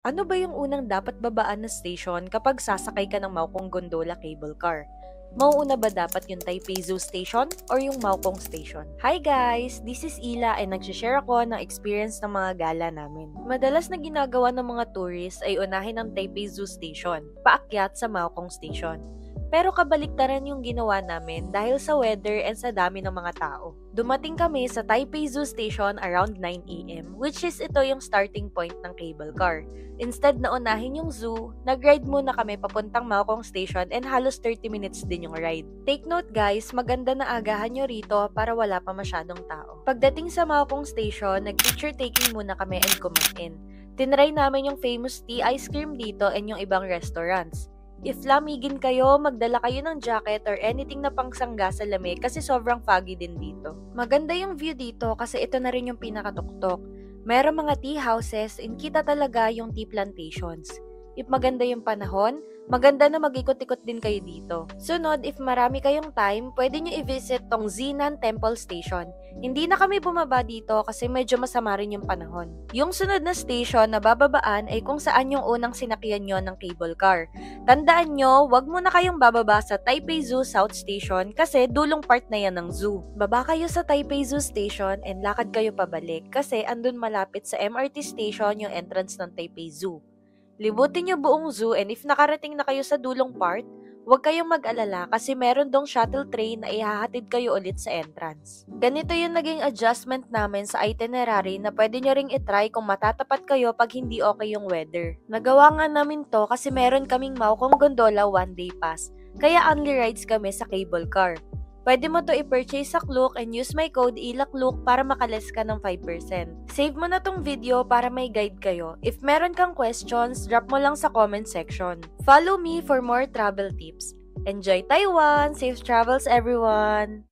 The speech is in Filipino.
Ano ba yung unang dapat babaan na station kapag sasakay ka ng Maokong Gondola Cable Car? Mauuna ba dapat yung Taipei Zoo Station or yung Maokong Station? Hi guys! This is Ila and nagsishare ako ng experience ng mga gala namin. Madalas na ginagawa ng mga tourists ay unahin ang Taipei Zoo Station, paakyat sa Maokong Station. Pero kabaliktaran yung ginawa namin dahil sa weather and sa dami ng mga tao. Dumating kami sa Taipei Zoo Station around 9 AM, which is ito yung starting point ng cable car. Instead na unahin yung zoo, nag-ride muna kami papuntang Maokong Station and halos 30 minutes din yung ride. Take note guys, maganda na agahan nyo rito para wala pa masyadong tao. Pagdating sa Maokong Station, nag-picture taking muna kami and kumain. Tinry namin yung famous tea ice cream dito and yung ibang restaurants. If lamigin kayo, magdala kayo ng jacket or anything na pangsangga sa lamig kasi sobrang foggy din dito. Maganda yung view dito kasi ito na rin yung pinakatuktok. Merong mga tea houses and kita talaga yung tea plantations. If maganda yung panahon, maganda na mag-ikot-ikot din kayo dito. Sunod, if marami kayong time, pwede nyo i-visit tong Zinan Temple Station. Hindi na kami bumaba dito kasi medyo masama rin yung panahon. Yung sunod na station na bababaan ay kung saan yung unang sinakyan nyo ng cable car. Tandaan nyo, wag muna kayong bababa sa Taipei Zoo South Station kasi dulong part na yan ng zoo. Baba kayo sa Taipei Zoo Station and lakad kayo pabalik kasi andun malapit sa MRT station yung entrance ng Taipei Zoo. Libutin nyo buong zoo and if nakarating na kayo sa dulong part, huwag kayong mag-alala kasi meron dong shuttle train na ihahatid kayo ulit sa entrance. Ganito yung naging adjustment namin sa itinerary na pwede nyo ring itry kung matatapat kayo pag hindi okay yung weather. Nagawa nga namin to kasi meron kaming Maokong Gondola one-day pass, kaya only rides kami sa cable car. Pwede mo to i-purchase sa Klook and use my code ILAKLOOK para makalis ka ng 5%. Save mo na tong video para may guide kayo. If meron kang questions, drop mo lang sa comment section. Follow me for more travel tips. Enjoy Taiwan! Safe travels everyone!